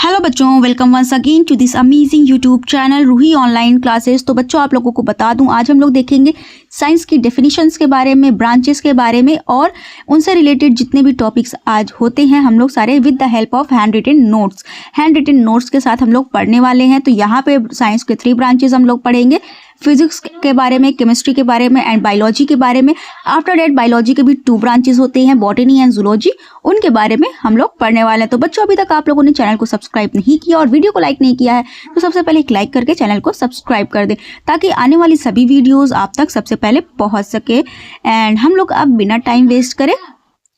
Hello बच्चों, welcome once again to this amazing YouTube channel Roohi online classes. तो बच्चों, आप लोगों को बता दूं, आज हम लोग देखेंगे साइंस की डेफिनेशंस के बारे में, ब्रांचेस के बारे में और उनसे रिलेटेड जितने भी टॉपिक्स आज होते हैं हम लोग सारे with the help of hand written notes के साथ हम लोग पढ़ने वाले हैं। तो यहाँ पे साइंस के 3 ब्रांचेस हम लोग पढ़ेंगे, फिजिक्स के बारे में, केमिस्ट्री के बारे में एंड बायोलॉजी के बारे में। आफ्टर दैट बायोलॉजी के भी 2 ब्रांचेस होते हैं, बॉटनी एंड जूलॉजी, उनके बारे में हम लोग पढ़ने वाले हैं। तो बच्चों, अभी तक आप लोगों ने चैनल को सब्सक्राइब नहीं किया और वीडियो को लाइक नहीं किया है तो सबसे पहले एक लाइक करके चैनल को सब्सक्राइब कर दें ताकि आने वाली सभी वीडियोस आप तक सबसे पहले पहुंच सके। एंड हम लोग अब बिना टाइम वेस्ट करे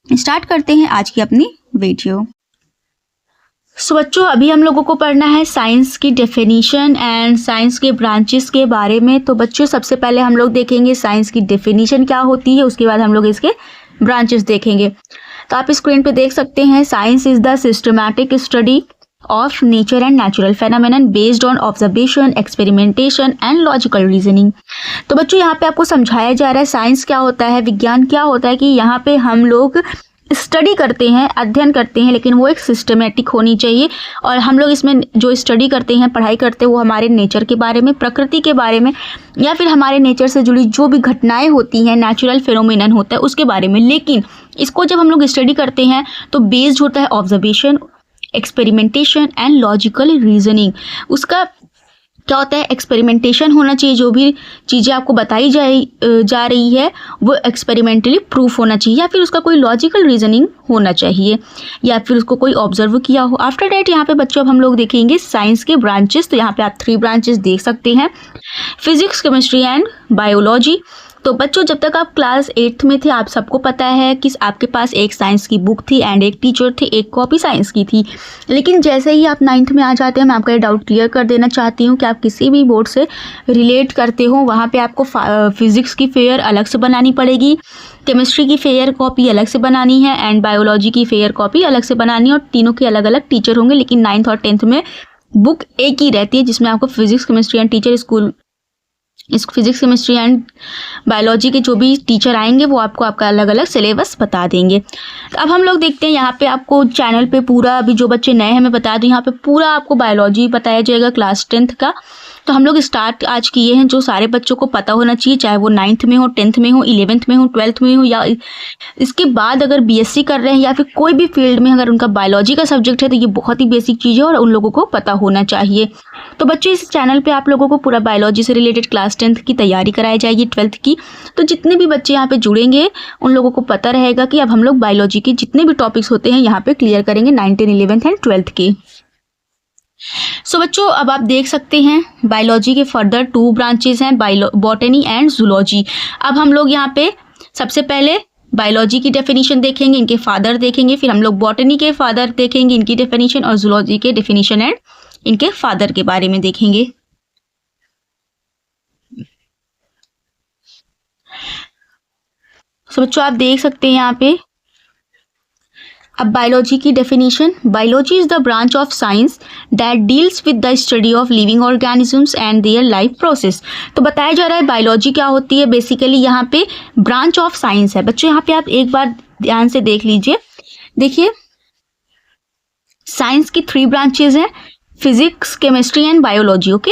स्टार्ट करते हैं आज की अपनी वीडियो। सो बच्चों, अभी हम लोगों को पढ़ना है साइंस की डेफिनेशन एंड साइंस के ब्रांचेस के बारे में। तो बच्चों, सबसे पहले हम लोग देखेंगे साइंस की डेफिनेशन क्या होती है, उसके बाद हम लोग इसके ब्रांचेस देखेंगे। तो आप स्क्रीन पे देख सकते हैं, science is the systematic study of nature and natural phenomenon based on observation, experimentation and logical reasoning. तो बच्चों, यहाँ पे आपको समझाया जा रहा है साइंस क्या होता है, विज्ञान क्या होता है, कि यहाँ पे हम लोग स्टडी करते हैं, अध्ययन करते हैं, लेकिन वो एक सिस्टमेटिक होनी चाहिए। और हम लोग इसमें जो स्टडी करते हैं, पढ़ाई करते हैं, वो हमारे नेचर के बारे में, प्रकृति के बारे में, या फिर हमारे नेचर से जुड़ी जो भी घटनाएं होती हैं, नेचुरल फेनोमेनन होता है उसके बारे में। लेकिन इसको जब हम लोग स्टडी करते हैं तो बेस्ड होता है observation, experimentation and logical reasoning. उसका क्या होता है, एक्सपेरिमेंटेशन होना चाहिए, जो भी चीज़ें आपको बताई जा रही है वो एक्सपेरिमेंटली प्रूफ होना चाहिए, या फिर उसका कोई लॉजिकल रीजनिंग होना चाहिए, या फिर उसको कोई ऑब्जर्व किया हो। आफ्टर डैट यहाँ पे बच्चों अब हम लोग देखेंगे साइंस के ब्रांचेस। तो यहाँ पे आप 3 ब्रांचेस देख सकते हैं, फिजिक्स, केमिस्ट्री एंड बायोलॉजी। तो बच्चों, जब तक आप क्लास 8th में थे आप सबको पता है कि आपके पास एक साइंस की बुक थी एंड एक टीचर थे, एक कॉपी साइंस की थी। लेकिन जैसे ही आप 9th में आ जाते हैं, मैं आपका ये डाउट क्लियर कर देना चाहती हूँ कि आप किसी भी बोर्ड से रिलेट करते हो, वहाँ पे आपको फिजिक्स की फेयर अलग से बनानी पड़ेगी, केमिस्ट्री की फेयर कॉपी अलग से बनानी है एंड बायोलॉजी की फेयर कॉपी अलग से बनानी है, और तीनों के अलग अलग टीचर होंगे। लेकिन 9th और 10th में बुक एक ही रहती है, जिसमें आपको physics, chemistry and teacher physics, chemistry and biology के जो भी टीचर आएंगे वो आपको आपका अलग अलग सिलेबस बता देंगे। तो अब हम लोग देखते हैं, यहाँ पे आपको चैनल पे पूरा, अभी जो बच्चे नए हैं मैं बता दूं, यहाँ पे पूरा आपको बायोलॉजी बताया जाएगा क्लास 10th का। तो हम लोग स्टार्ट आज किए हैं, जो सारे बच्चों को पता होना चाहिए, चाहे वो 9th में हो, 10th में हो, 11th में हो, 12th में हो, या इसके बाद अगर BSc कर रहे हैं या फिर कोई भी फील्ड में अगर उनका बायोलॉजी का सब्जेक्ट है तो ये बहुत ही बेसिक चीज़ है और उन लोगों को पता होना चाहिए। तो बच्चों, इस चैनल पे आप लोगों को पूरा बायोलॉजी से रिलेटेड क्लास 10th की तैयारी कराई जाएगी, 12th की। तो जितने भी बच्चे यहाँ पे जुड़ेंगे उन लोगों को पता रहेगा कि अब हम लोग बायोलॉजी के जितने भी टॉपिक्स होते हैं यहाँ पे क्लियर करेंगे, 9th, 11th एंड 12th के। सो बच्चों, अब आप देख सकते हैं बायोलॉजी के फर्दर 2 ब्रांचेस हैं, बॉटनी एंड जूलॉजी। अब हम लोग यहाँ पे सबसे पहले बायोलॉजी की डेफिनेशन देखेंगे, इनके फादर देखेंगे, फिर हम लोग बॉटनी के फादर देखेंगे, इनकी डेफिनेशन, और जूलॉजी के डेफिनेशन एंड इनके फादर के बारे में देखेंगे। सो बच्चों, आप देख सकते हैं यहाँ पे अब बायोलॉजी की definition. Biology is the branch of science that deals with the study of living organisms and their life process. तो बताया जा रहा है बायोलॉजी क्या होती है, बेसिकली यहाँ पे ब्रांच ऑफ साइंस है। बच्चों, यहाँ पे आप एक बार ध्यान से देख लीजिए, देखिए साइंस की 3 ब्रांचेज हैं, physics, chemistry and biology. Okay,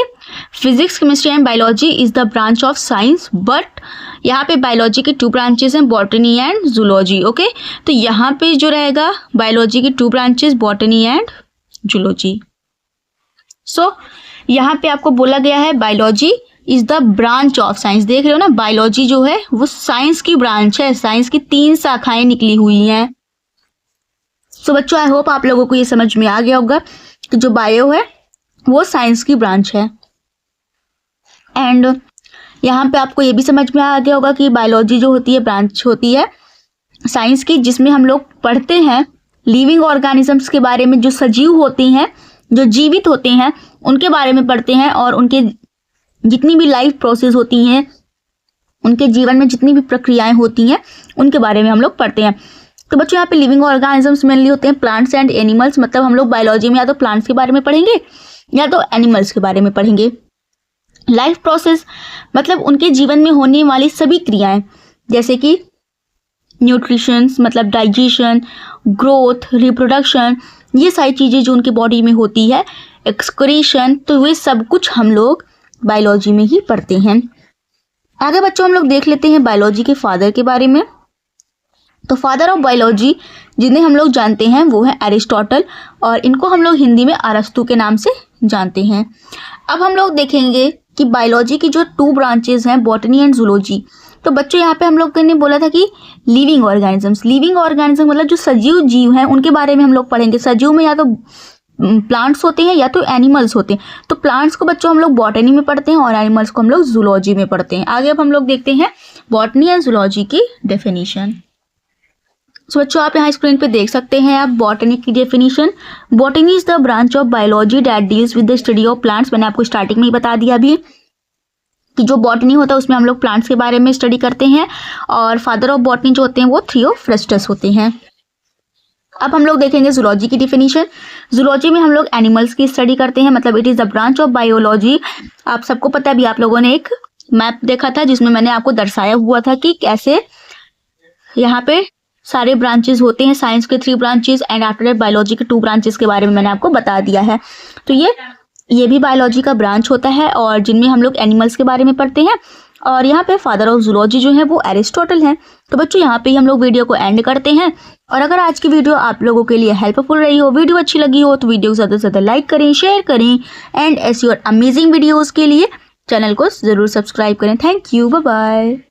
physics, chemistry and biology is the branch of science, but यहाँ पे बायोलॉजी के 2 ब्रांचेस हैं, बॉटनी एंड जूलॉजी। ओके, तो यहाँ पे जो रहेगा बायोलॉजी की 2 ब्रांचेस, बॉटनी एंड जूलॉजी। सो यहाँ पे आपको बोला गया है biology is the branch of science. देख रहे हो ना, बायोलॉजी जो है वो साइंस की ब्रांच है, साइंस की 3 शाखाएं निकली हुई हैं। सो बच्चों, आई होप आप लोगों को ये समझ में आ गया होगा कि जो बायो है वो साइंस की ब्रांच है। एंड यहाँ पे आपको ये भी समझ में आ गया होगा कि बायोलॉजी जो होती है ब्रांच होती है साइंस की, जिसमें हम लोग पढ़ते हैं लिविंग ऑर्गेनिजम्स के बारे में, जो सजीव होती हैं, जो जीवित होते हैं, उनके बारे में पढ़ते हैं, और उनके जितनी भी लाइफ प्रोसेस होती हैं, उनके जीवन में जितनी भी प्रक्रियाएं होती हैं उनके बारे में हम लोग पढ़ते हैं। तो बच्चों, यहाँ पे लिविंग ऑर्गेनिजम्स मेनली होते हैं प्लांट्स एंड एनिमल्स। मतलब हम लोग बायोलॉजी में या तो प्लांट्स के बारे में पढ़ेंगे या तो एनिमल्स के बारे में पढ़ेंगे। लाइफ प्रोसेस मतलब उनके जीवन में होने वाली सभी क्रियाएं, जैसे कि न्यूट्रिशंस मतलब डाइजेशन, ग्रोथ, रिप्रोडक्शन, ये सारी चीज़ें जो उनकी बॉडी में होती है, एक्सक्रीशन, तो वे सब कुछ हम लोग बायोलॉजी में ही पढ़ते हैं। आगे बच्चों हम लोग देख लेते हैं बायोलॉजी के फादर के बारे में। तो फादर ऑफ बायोलॉजी जिन्हें हम लोग जानते हैं वो है एरिस्टोटल, और इनको हम लोग हिंदी में अरस्तु के नाम से जानते हैं। अब हम लोग देखेंगे कि बायोलॉजी की जो 2 ब्रांचेज हैं, बॉटनी एंड जूलॉजी। तो बच्चों यहाँ पे हम लोग ने बोला था कि लिविंग ऑर्गेनिजम्स मतलब जो सजीव जीव हैं उनके बारे में हम लोग पढ़ेंगे। सजीव में या तो प्लांट्स होते हैं या तो एनिमल्स होते हैं। तो प्लांट्स को बच्चों हम लोग बॉटनी में पढ़ते हैं और एनिमल्स को हम लोग जूलॉजी में पढ़ते हैं। आगे अब हम लोग देखते हैं बॉटनी एंड जूलॉजी की डेफिनेशन। सो बच्चों आप यहाँ स्क्रीन पे देख सकते हैं आप बॉटनी की definition. Botany is the branch of biology that deals with the study of plants. मैंने आपको स्टार्टिंग में ही बता दिया अभी कि जो बॉटनी होता है उसमें हम लोग प्लांट्स के बारे में स्टडी करते हैं, और फादर ऑफ बॉटनी जो होते हैं वो थियोफ्रास्टस होते हैं। अब हम लोग देखेंगे जूलॉजी की डेफिनेशन। जूलॉजी में हम लोग एनिमल्स की स्टडी करते हैं, मतलब it is the branch of biology. आप सबको पता है, अभी आप लोगों ने एक मैप देखा था जिसमें मैंने आपको दर्शाया हुआ था कि कैसे यहाँ पे सारे ब्रांचेस होते हैं, साइंस के 3 branches and after that biology के 2 ब्रांचेस के बारे में मैंने आपको बता दिया है। तो ये भी बायोलॉजी का ब्रांच होता है, और जिनमें हम लोग एनिमल्स के बारे में पढ़ते हैं। और यहाँ पे फादर ऑफ जूलॉजी जो है वो एरिस्टोटल हैं। तो बच्चों यहाँ पे ही हम लोग वीडियो को एंड करते हैं। और अगर आज की वीडियो आप लोगों के लिए हेल्पफुल रही हो, वीडियो अच्छी लगी हो, तो वीडियो को ज़्यादा से ज़्यादा लाइक करें, शेयर करें, एंड ऐसी और अमेजिंग वीडियोज़ के लिए चैनल को ज़रूर सब्सक्राइब करें। Thank you, bye bye.